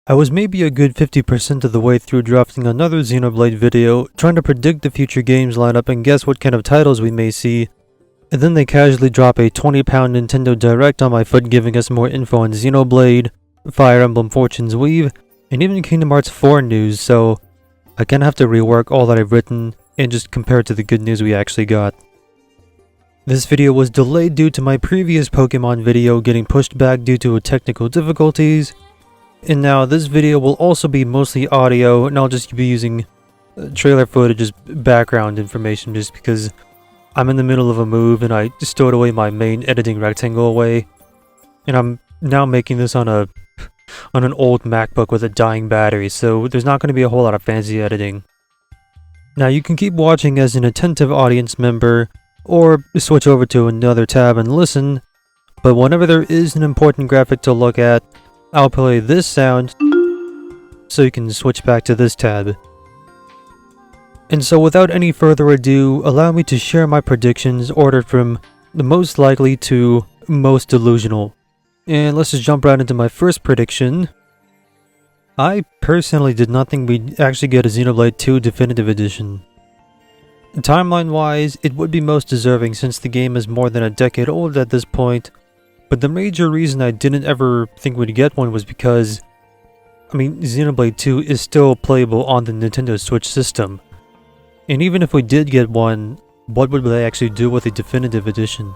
I was maybe a good 50% of the way through drafting another Xenoblade video, trying to predict the future games lineup and guess what kind of titles we may see, and then they casually drop a 20-pound Nintendo Direct on my foot giving us more info on Xenoblade, Fire Emblem Fortune's Weave, and even Kingdom Hearts 4 news, so I kinda have to rework all that I've written and just compare it to the good news we actually got. This video was delayed due to my previous Pokemon video getting pushed back due to technical difficulties, and now this video will also be mostly audio, and I'll just be using trailer footage as background information just because I'm in the middle of a move and I stowed away my main editing rectangle away, and I'm now making this on an old MacBook with a dying battery, so there's not going to be a whole lot of fancy editing. Now you can keep watching as an attentive audience member, or switch over to another tab and listen, but whenever there is an important graphic to look at, I'll play this sound so you can switch back to this tab. And so without any further ado, allow me to share my predictions ordered from the most likely to most delusional. And let's just jump right into my first prediction. I personally did not think we'd actually get a Xenoblade 2 Definitive Edition. Timeline-wise, it would be most deserving since the game is more than a decade old at this point, but the major reason I didn't ever think we'd get one was because, Xenoblade 2 is still playable on the Nintendo Switch system. And even if we did get one, what would they actually do with a Definitive Edition?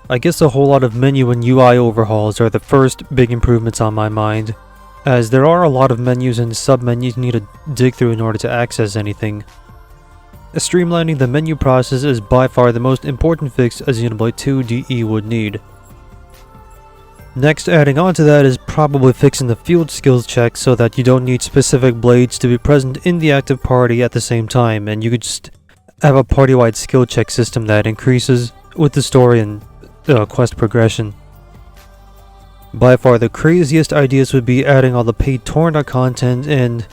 I guess a whole lot of menu and UI overhauls are the first big improvements on my mind, as there are a lot of menus and sub-menus you need to dig through in order to access anything. Streamlining the menu process is by far the most important fix a Xenoblade 2 DE would need. Next, adding on to that is probably fixing the field skills check so that you don't need specific blades to be present in the active party at the same time, and you could just have a party-wide skill check system that increases with the story and quest progression. By far the craziest ideas would be adding all the paid Torna content and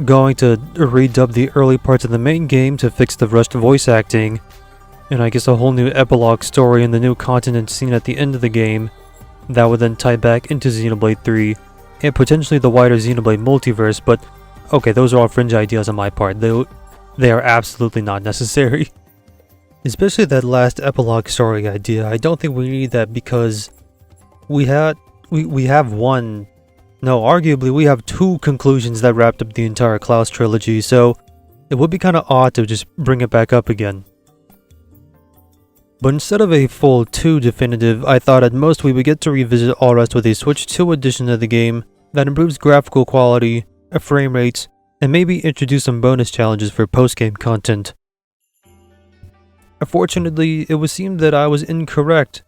going to redub the early parts of the main game to fix the rushed voice acting, and I guess a whole new epilogue story and the new continent scene at the end of the game that would then tie back into Xenoblade 3 and potentially the wider Xenoblade multiverse, but okay, those are all fringe ideas on my part. They are absolutely not necessary. Especially that last epilogue story idea. I don't think we need that because we have arguably we have two conclusions that wrapped up the entire Klaus trilogy, so it would be kinda odd to just bring it back up again. But instead of a full 2 definitive, I thought at most we would get to revisit all rest with a Switch 2 edition of the game that improves graphical quality, frame rates, and maybe introduce some bonus challenges for post-game content. Unfortunately, it would seem that I was incorrect,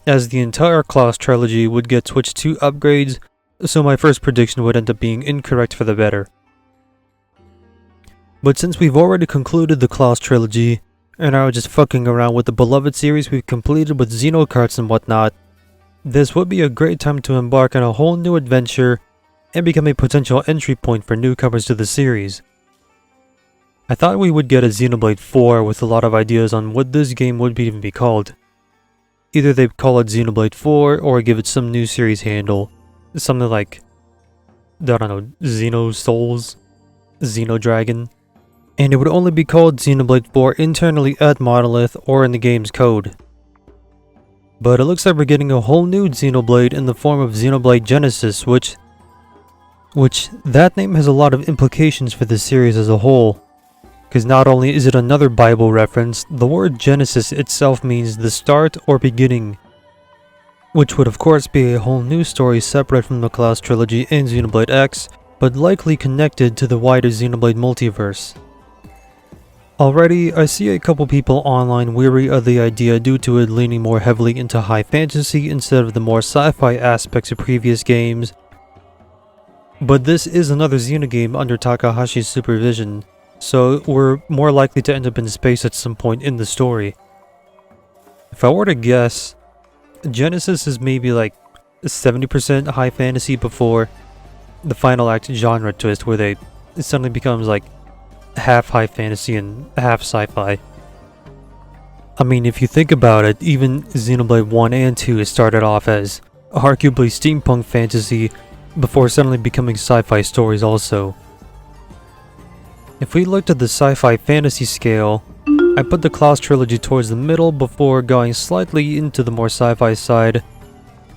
as the entire Klaus trilogy would get Switch 2 upgrades, so my first prediction would end up being incorrect for the better. But since we've already concluded the Klaus trilogy, and are just fucking around with the beloved series we've completed with Xenocarts and whatnot, this would be a great time to embark on a whole new adventure and become a potential entry point for newcomers to the series. I thought we would get a Xenoblade 4 with a lot of ideas on what this game would even be called. Either they'd call it Xenoblade 4 or give it some new series handle. Something like, I don't know, Xeno Souls, Xeno Dragon, and it would only be called Xenoblade 4 internally at Monolith or in the game's code. But it looks like we're getting a whole new Xenoblade in the form of Xenoblade Genesis, which that name has a lot of implications for the series as a whole. Because not only is it another Bible reference, the word Genesis itself means the start or beginning, which would of course be a whole new story separate from the Klaus trilogy and Xenoblade X, but likely connected to the wider Xenoblade multiverse. Already, I see a couple people online weary of the idea due to it leaning more heavily into high fantasy instead of the more sci-fi aspects of previous games. But this is another Xenogame under Takahashi's supervision, so we're more likely to end up in space at some point in the story. If I were to guess, Genesis is maybe like 70% high fantasy before the final act genre twist where it suddenly becomes like half high fantasy and half sci-fi. I mean, if you think about it, even Xenoblade 1 and 2 started off as arguably steampunk fantasy before suddenly becoming sci-fi stories also. If we looked at the sci-fi fantasy scale, I put the Klaus trilogy towards the middle before going slightly into the more sci-fi side.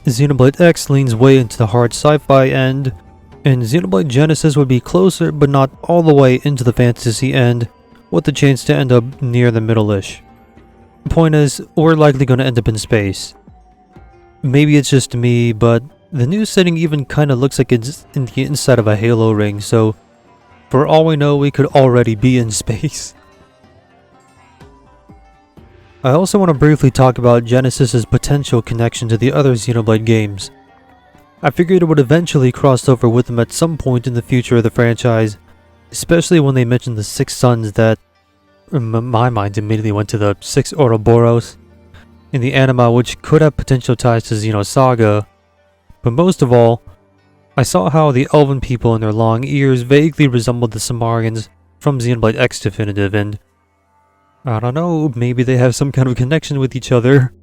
Xenoblade X leans way into the hard sci-fi end, and Xenoblade Genesis would be closer but not all the way into the fantasy end, with the chance to end up near the middle-ish. The point is, we're likely going to end up in space. Maybe it's just me, but the new setting even kinda looks like it's in the inside of a Halo ring, so for all we know, we could already be in space. I also want to briefly talk about Genesis's potential connection to the other Xenoblade games. I figured it would eventually cross over with them at some point in the future of the franchise, especially when they mentioned the 6 suns that, in my mind, immediately went to the 6 Ouroboros in the anime, which could have potential ties to Xenosaga. But most of all, I saw how the elven people in their long ears vaguely resembled the Samarians from Xenoblade X Definitive, and I don't know, maybe they have some kind of connection with each other.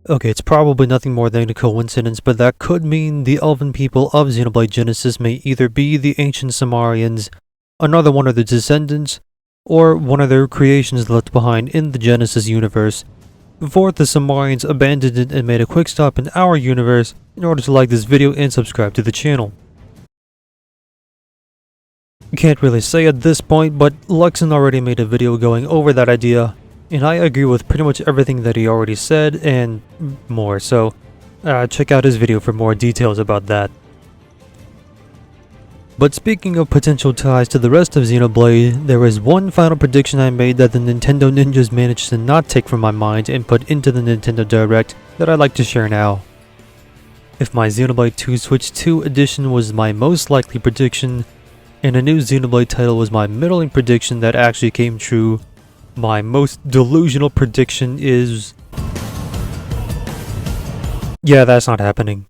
Okay, it's probably nothing more than a coincidence, but that could mean the elven people of Xenoblade Genesis may either be the ancient Samarians, another one of their descendants, or one of their creations left behind in the Genesis universe, before the Samarians abandoned it and made a quick stop in our universe in order to like this video and subscribe to the channel. Can't really say at this point, but Luxon already made a video going over that idea, and I agree with pretty much everything that he already said and more, so check out his video for more details about that. But speaking of potential ties to the rest of Xenoblade, there is one final prediction I made that the Nintendo Ninjas managed to not take from my mind and put into the Nintendo Direct that I'd like to share now. If my Xenoblade 2 Switch 2 edition was my most likely prediction, and a new Xenoblade title was my middling prediction that actually came true, my most delusional prediction is... yeah, that's not happening.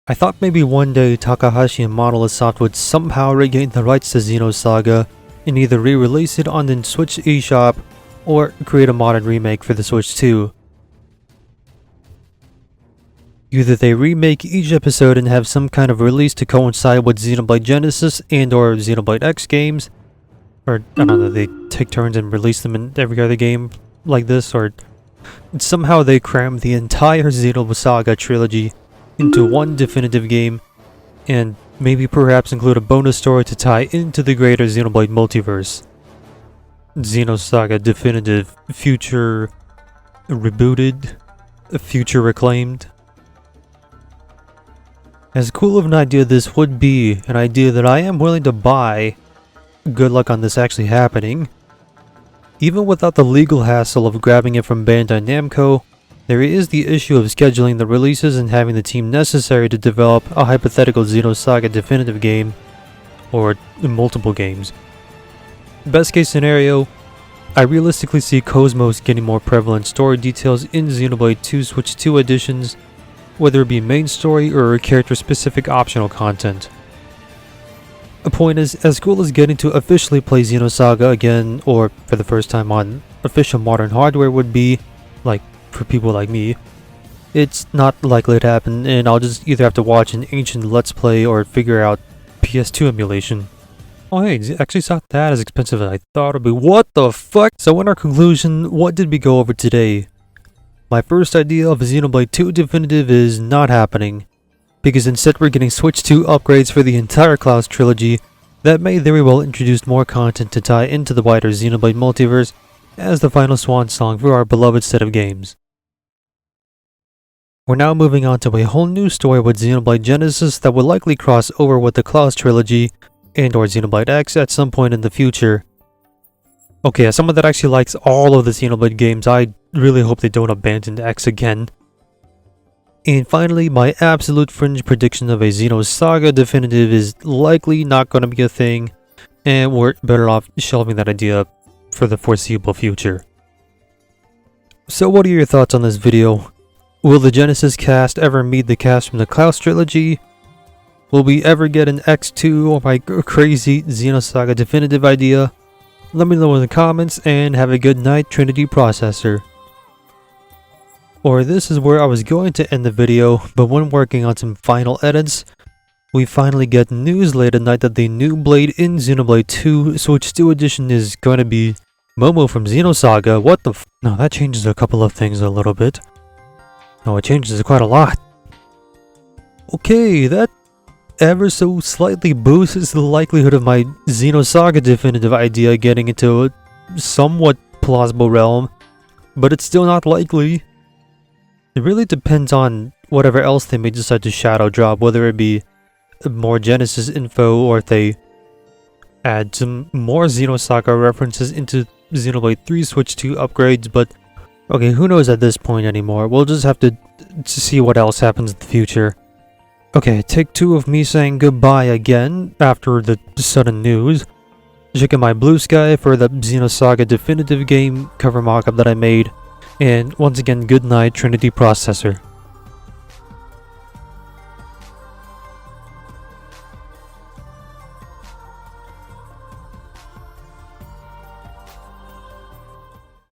I thought maybe one day Takahashi and Monolith Soft would somehow regain the rights to Xenosaga and either re-release it on the Switch eShop or create a modern remake for the Switch 2. Either they remake each episode and have some kind of release to coincide with Xenoblade Genesis and or Xenoblade X games, or I don't know, they take turns and release them in every other game like this, or somehow they cram the entire Xenosaga trilogy into one definitive game, and maybe perhaps include a bonus story to tie into the greater Xenoblade multiverse. Xenosaga Definitive, Future Rebooted, Future Reclaimed. As cool of an idea this would be, an idea that I am willing to buy, good luck on this actually happening. Even without the legal hassle of grabbing it from Bandai Namco, there is the issue of scheduling the releases and having the team necessary to develop a hypothetical Xenosaga Definitive game, or multiple games. Best case scenario, I realistically see Cosmos getting more prevalent story details in Xenoblade 2 Switch 2 editions, whether it be main story or character-specific optional content. The point is, as cool as getting to officially play Xenosaga again, or for the first time on official modern hardware would be, like, for people like me, it's not likely to happen, and I'll just either have to watch an ancient Let's Play or figure out PS2 emulation. Oh hey, it's actually not that as expensive as I thought it would be. What the fuck? So in our conclusion, what did we go over today? My first idea of Xenoblade 2 Definitive is not happening, because instead we're getting Switch 2 upgrades for the entire Klaus trilogy that may very well introduce more content to tie into the wider Xenoblade multiverse as the final swan song for our beloved set of games. We're now moving on to a whole new story with Xenoblade Genesis that will likely cross over with the Klaus trilogy and or Xenoblade X at some point in the future. Okay, as someone that actually likes all of the Xenoblade games, I really hope they don't abandon X again. And finally, my absolute fringe prediction of a Xenosaga Definitive is likely not going to be a thing, and we're better off shelving that idea for the foreseeable future. So what are your thoughts on this video? Will the Genesis cast ever meet the cast from the Klaus trilogy? Will we ever get an X2 or my crazy Xenosaga Definitive idea? Let me know in the comments, and have a good night, Trinity Processor. Or this is where I was going to end the video, but when working on some final edits, we finally get news late at night that the new blade in Xenoblade 2 Switch 2 edition is going to be Momo from Xenosaga. What the f— No, that changes a couple of things a little bit. No, it changes quite a lot. Okay, that ever so slightly boosts the likelihood of my Xenosaga definitive idea getting into a somewhat plausible realm, but it's still not likely. It really depends on whatever else they may decide to shadow drop, whether it be more Genesis info or if they add some more Xenosaga references into Xenoblade 3 Switch 2 upgrades, but okay, who knows at this point anymore. We'll just have to see what else happens in the future. Okay, take 2 of me saying goodbye again after the sudden news. Check out my Blue Sky for the Xenosaga definitive game cover mockup that I made. And once again, good night, Trinity Processor.